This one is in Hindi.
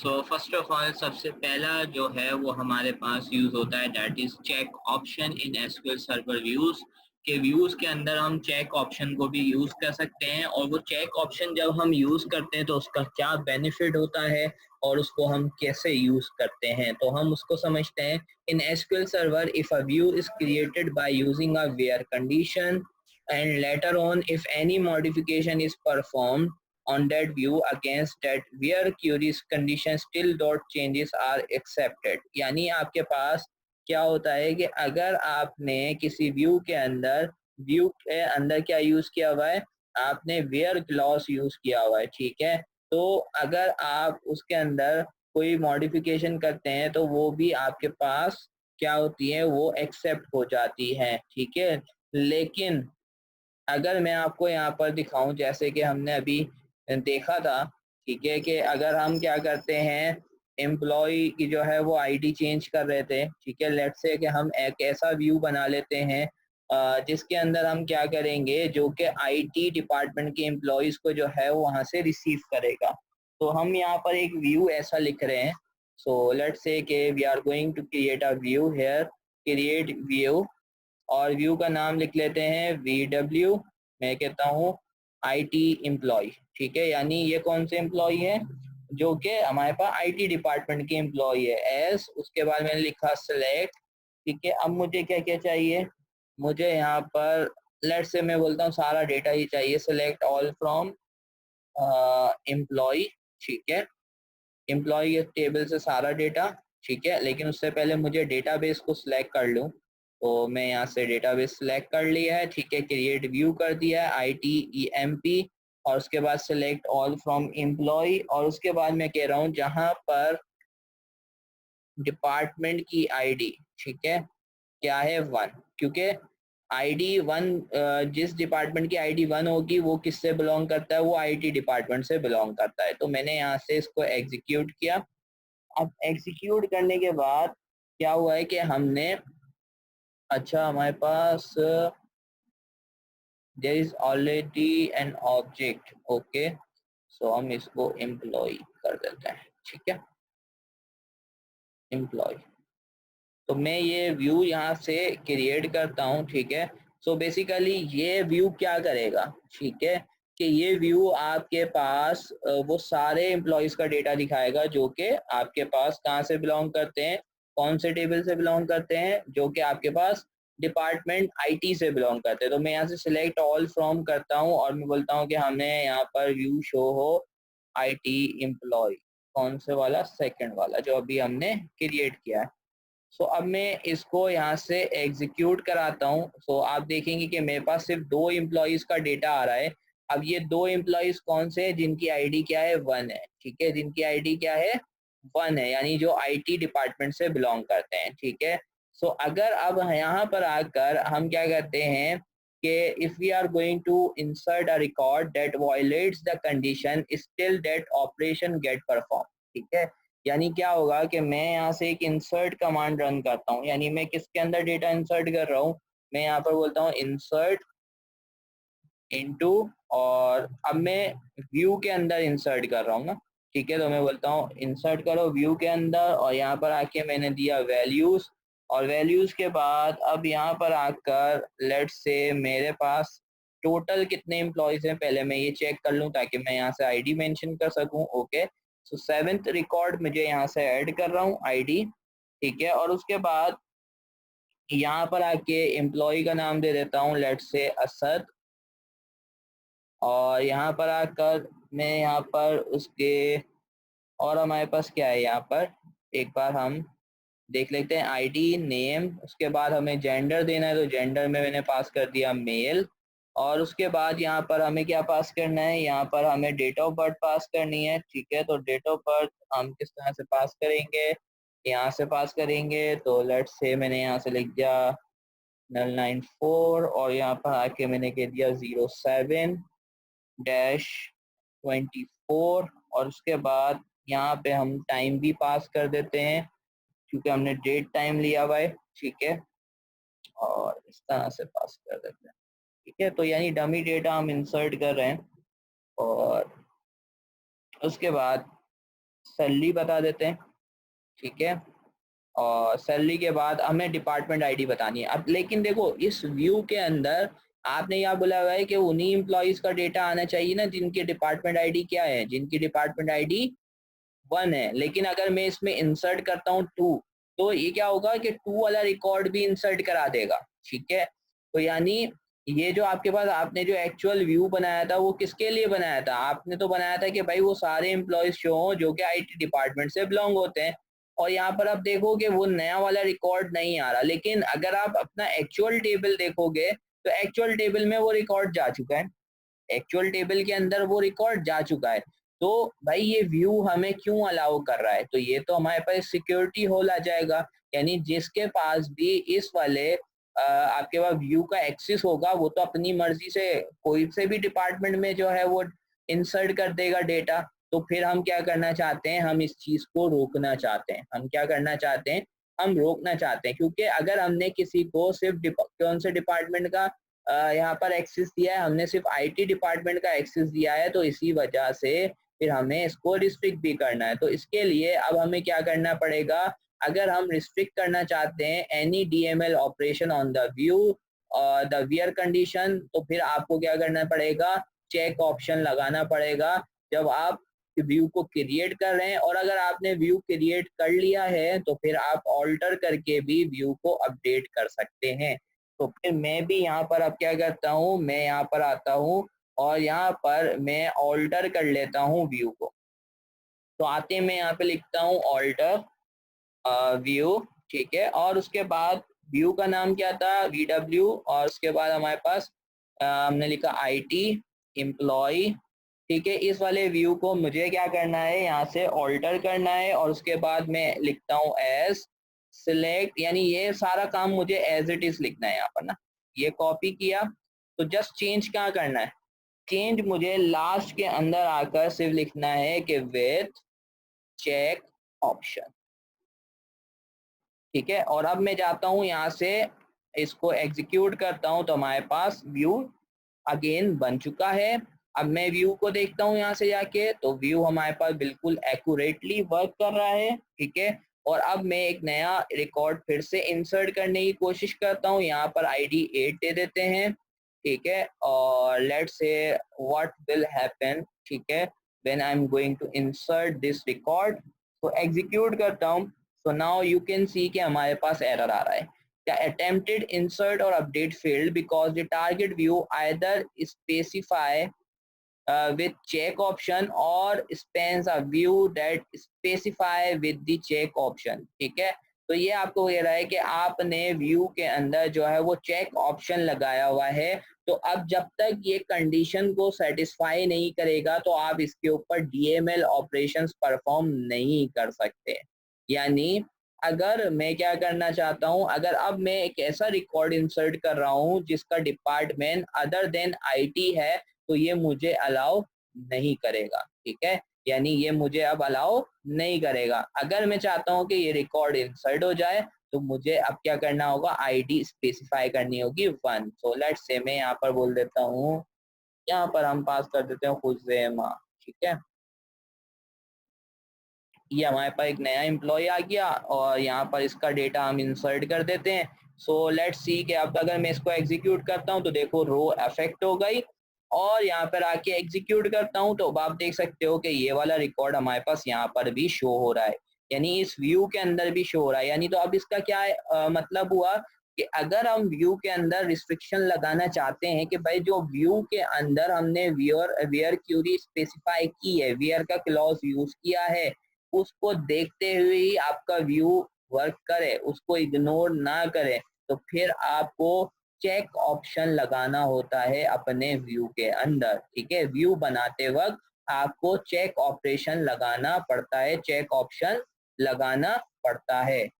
सो फर्स्ट ऑफ ऑल सबसे पहला जो है वो हमारे पास यूज होता है, that is check option in SQL server views. के व्यूज के अंदर हम चेक ऑप्शन को भी यूज कर सकते हैं, और वो चेक ऑप्शन जब हम यूज करते हैं तो उसका क्या बेनिफिट होता है और उसको हम कैसे यूज करते हैं, तो हम उसको समझते हैं। In SQL server, if a view is created by using a where condition, and later on if any modification is performed on that view against that where queries condition still dot changes are accepted। यानी आपके पास क्या होता है कि अगर आपने किसी व्यू के अंदर क्या यूज किया हुआ है, आपने वेयर क्लॉज यूज किया हुआ है, ठीक है। तो अगर आप उसके अंदर कोई मॉडिफिकेशन करते हैं तो वो भी आपके पास क्या होती है, वो एक्सेप्ट हो जाती है, ठीक है। लेकिन अगर मैं आपको यहाँ पर दिखाऊं, जैसे कि हमने अभी देखा था, ठीक है, कि अगर हम क्या करते हैं, एम्प्लॉय की जो है वो आईडी चेंज कर रहे थे, ठीक है। लेट्स से कि हम एक ऐसा व्यू बना लेते हैं जिसके अंदर हम क्या करेंगे, जो कि आईटी डिपार्टमेंट के एम्प्लॉयज़ को जो है वो वहाँ से रिसीव करेगा। तो हम यहाँ पर एक व्यू ऐसा लिख रहे हैं। सो लेट्स से कि we are going to create a view here, create view, और व्यू का नाम लिख लेते हैं VW। मैं कहता हूँ आईटी एम्प्लॉय, ठीक है। यानी ये कौन से एम्प्लॉय है, जो कि हमारे पास आईटी डिपार्टमेंट के एम्प्लॉय है। एस, उसके बाद मैंने लिखा सेलेक्ट, ठीक है। अब मुझे क्या क्या चाहिए, मुझे यहाँ पर लेट्स से मैं बोलता हूँ सारा डेटा ही चाहिए। सेलेक्ट ऑल फ्रॉम एम्प्लॉय, ठीक है। एम्प्लॉय टेबल से सारा डेटा, ठीक है। लेकिन उससे पहले मुझे डेटाबेस को सिलेक्ट कर लूँ, तो मैं यहाँ से डेटाबेस सिलेक्ट कर लिया है, ठीक है। क्रिएट व्यू कर दिया है ITEMP, और उसके बाद सिलेक्ट ऑल फ्रॉम एम्प्लॉय, और उसके बाद मैं कह रहा हूँ जहाँ पर डिपार्टमेंट की आईडी, ठीक है, क्या है 1, क्योंकि आईडी 1, जिस डिपार्टमेंट की आईडी 1 होगी वो किससे बिलोंग करता है, वो आईटी डिपार्टमेंट से बिलोंग करता है। तो मैंने यहाँ से इसको एग्जीक्यूट किया। अब एग्जीक्यूट करने के बाद क्या हुआ है कि हमने, अच्छा हमारे पास there is already an object, okay. So हम इसको एम्प्लॉय कर देते हैं, ठीक है, एम्प्लॉय। तो मैं ये व्यू यहाँ से क्रिएट करता हूँ, ठीक है। सो बेसिकली ये व्यू क्या करेगा, ठीक है, कि ये व्यू आपके पास वो सारे एम्प्लॉयज़ का डेटा दिखाएगा जो कि आपके पास कहाँ से बिलोंग करते हैं, कौन से टेबल से बिलोंग करते हैं, जो कि आपके पास डिपार्टमेंट आईटी से बिलोंग करते हैं। तो मैं यहाँ से सिलेक्ट ऑल फ्रॉम करता हूँ और मैं बोलता हूँ कि हमें यहाँ पर व्यू शो हो आईटी एम्प्लॉय, कौन से वाला, सेकंड वाला जो अभी हमने क्रिएट किया है। सो अब मैं इसको यहाँ से एग्जीक्यूट कराता हूँ। सो आप देखेंगे कि मेरे पास सिर्फ 2 एम्प्लॉयज़ का डेटा आ रहा है। अब ये 2 एम्प्लॉयज़ कौन से हैं, जिनकी आईडी क्या है, 1 है, ठीक है, जिनकी आईडी क्या है, 1 है, यानी जो आईटी डिपार्टमेंट से बिलोंग करते हैं, ठीक है। सो अगर अब यहाँ पर आकर हम क्या करते हैं कि if we are going to insert a record that violates the condition, still that operation get perform, ठीक है। यानी क्या होगा कि मैं यहाँ से एक इंसर्ट कमांड रन करता हूँ, यानी मैं किसके अंदर डेटा इंसर्ट कर रहा हूँ, मैं यहाँ पर बोलता हूँ इंसर्ट इनटू, और अब मैं व्यू के अंदर इंसर्ट कर रहा हूँ ना, ठीक है। तो मैं बोलता हूँ इंसर्ट करो व्यू के अंदर, और यहाँ पर आके मैंने दिया वैल्यूज, और वैल्यूज के बाद अब यहाँ पर आकर लेट्स से मेरे पास टोटल कितने एम्प्लॉयज हैं, पहले मैं ये चेक कर लूँ ताकि मैं यहाँ से आईडी मेंशन कर सकूँ, ओके। सो 7th रिकॉर्ड मुझे यहाँ से ऐड कर रहा हूँ आईडी, ठीक है। और उसके बाद यहाँ पर आके एम्प्लॉय का नाम दे देता हूँ लेट्स से असद, और यहाँ पर आकर मैं यहाँ पर उसके, और हमारे पास क्या है यहाँ पर, एक बार हम देख लेते हैं आईडी नेम। उसके बाद हमें जेंडर देना है, तो जेंडर में मैंने पास कर दिया मेल, और उसके बाद यहाँ पर हमें क्या पास करना है, यहाँ पर हमें डेट ऑफ बर्थ पास करनी है, ठीक है। तो डेट ऑफ बर्थ हम किस तरह से पास करेंगे, यहाँ से पास करेंगे। तो लेट्स से मैंने यहाँ से लिख दिया 094, और यहाँ पर आके मैंने कह दिया 07-24, और उसके बाद यहाँ पे हम टाइम भी पास कर देते हैं क्योंकि हमने डेट टाइम लिया हुआ है, ठीक है, और इस तरह से पास कर देते हैं, ठीक है। तो यानी डमी डेटा हम इंसर्ट कर रहे हैं, और उसके बाद सैलरी बता देते हैं, ठीक है। और सैलरी के बाद हमें डिपार्टमेंट आईडी बतानी है। अब लेकिन देखो इस व्यू के अंदर आपने यहाँ बोला हुआ है कि उन्हीं एम्प्लॉइज का डेटा आना चाहिए ना जिनकी डिपार्टमेंट आईडी क्या है, जिनकी डिपार्टमेंट आईडी 1 है। लेकिन अगर मैं इसमें इंसर्ट करता हूँ 2, तो ये क्या होगा कि 2 वाला रिकॉर्ड भी इंसर्ट करा देगा, ठीक है। तो यानी ये जो आपके पास आपने जो एक्चुअल व्यू बनाया था वो किसके लिए बनाया था? आपने तो बनाया था कि भाई वो सारे एम्प्लॉयज शो हों जो कि आईटी डिपार्टमेंट से बिलोंग होते हैं। और यहाँ पर आप देखोगे वो नया वाला रिकॉर्ड नहीं आ रहा, लेकिन अगर आप अपना एक्चुअल टेबल देखोगे तो एक्चुअल टेबल में वो रिकॉर्ड जा चुका है, एक्चुअल टेबल के अंदर वो रिकॉर्ड जा चुका है। तो भाई ये व्यू हमें क्यों अलाउ कर रहा है? तो ये तो हमारे पास सिक्योरिटी होल आ जाएगा, यानी जिसके पास भी इस वाले आपके पास व्यू का एक्सेस होगा वो तो अपनी मर्जी से कोई से भी डिपार्टमेंट में जो है वो इंसर्ट कर देगा डेटा। तो फिर हम क्या करना चाहते हैं? हम इस चीज को रोकना चाहते हैं। हम क्या करना चाहते हैं? हम रोकना चाहते हैं, क्योंकि अगर हमने किसी को सिर्फ कौन से डिपार्टमेंट का यहाँ पर एक्सेस दिया है, हमने सिर्फ आईटी डिपार्टमेंट का एक्सेस दिया है, तो इसी वजह से फिर हमें इसको रिस्ट्रिक्ट भी करना है। तो इसके लिए अब हमें क्या करना पड़ेगा? अगर हम रिस्ट्रिक्ट करना चाहते हैं any DML operation on the view the wear condition, तो फिर आपको क्या करना पड़ेगा? चेक ऑप्शन लगाना पड़ेगा जब आप व्यू को क्रिएट कर रहे हैं। और अगर आपने व्यू क्रिएट कर लिया है तो फिर आप ऑल्टर करके भी व्यू को अपडेट कर सकते हैं। तो फिर मैं भी यहाँ पर अब क्या करता हूँ, मैं यहाँ पर आता हूँ और यहाँ पर मैं ऑल्टर कर लेता हूँ व्यू को। तो आते मैं यहाँ पे लिखता हूँ ऑल्टर व्यू, ठीक है। और उसके बाद व्यू का नाम क्या था? VW। और उसके बाद हमारे पास हमने लिखा IT एम्प्लॉय, ठीक है। इस वाले व्यू को मुझे क्या करना है? यहाँ से ऑल्टर करना है और उसके बाद मैं लिखता हूँ एज सिलेक्ट, यानी ये सारा काम मुझे एज इट इज लिखना है यहाँ पर ना। ये कॉपी किया, तो जस्ट चेंज क्या करना है? चेंज मुझे लास्ट के अंदर आकर सिर्फ लिखना है कि विथ चेक ऑप्शन, ठीक है। और अब मैं जाता हूँ यहाँ से इसको एग्जीक्यूट करता हूँ तो हमारे पास व्यू अगेन बन चुका है। अब मैं व्यू को देखता हूँ यहाँ से जाके, तो व्यू हमारे पास बिल्कुल एक्यूरेटली वर्क कर रहा है, ठीक है। और अब मैं एक नया रिकॉर्ड फिर से इंसर्ट करने की कोशिश करता हूँ। यहाँ पर आईडी 8 दे देते हैं, ठीक है। और let's say what will happen, ठीक है, when I am going to insert this record. तो एग्जीक्यूट करता हूँ। So now you can see कि हमारे पास एरर आ रहा है। The attempted insert or update failed because the target view either specify with check option or spans a view that specify with the check option, ठीक है। तो ये आपको कह रहा है कि आपने व्यू के अंदर जो है वो चेक ऑप्शन लगाया हुआ है, तो अब जब तक ये कंडीशन को सेटिस्फाई नहीं करेगा तो आप इसके ऊपर डीएमएल ऑपरेशंस परफॉर्म नहीं कर सकते। यानी अगर मैं क्या करना चाहता हूँ, अगर अब मैं एक ऐसा रिकॉर्ड इंसर्ट कर रहा हूँ जिसका डिपार्टमेंट अदर देन आईटी है, तो ये मुझे अलाउ नहीं करेगा, ठीक है। यानी ये मुझे अब अलाउ नहीं करेगा। अगर मैं चाहता हूँ कि ये रिकॉर्ड इंसर्ट हो जाए तो मुझे अब क्या करना होगा? आईडी स्पेसिफाई करनी होगी 1। सो लेट्स से मैं यहाँ पर बोल देता हूँ, यहाँ पर हम पास कर देते हैं खुज़ैमा, ठीक है। ये हमारे पास एक नया एम्प्लॉय आ गया और यहाँ पर इसका डेटा हम इंसर्ट कर देते हैं। सो लेट्स सी कि अब अगर मैं इसको एग्जीक्यूट करता हूँ तो देखो रो अफेक्ट हो गई। और यहाँ पर आके एग्जीक्यूट करता हूँ तो अब आप देख सकते हो कि ये वाला रिकॉर्ड हमारे पास यहाँ पर भी शो हो रहा है, यानी इस व्यू के अंदर भी शो हो रहा है। यानी तो अब इसका क्या है, मतलब हुआ कि अगर हम व्यू के अंदर रिस्ट्रिक्शन लगाना चाहते हैं कि भाई जो व्यू के अंदर हमने वियर क्यूरी स्पेसिफाई की है, वियर का क्लॉज यूज किया है, उसको देखते हुए ही आपका व्यू वर्क करे, उसको इग्नोर ना करे, तो फिर आपको चेक ऑप्शन लगाना होता है अपने व्यू के अंदर, ठीक है। व्यू बनाते वक्त आपको चेक ऑपरेशन लगाना पड़ता है, चेक ऑप्शन लगाना पड़ता है।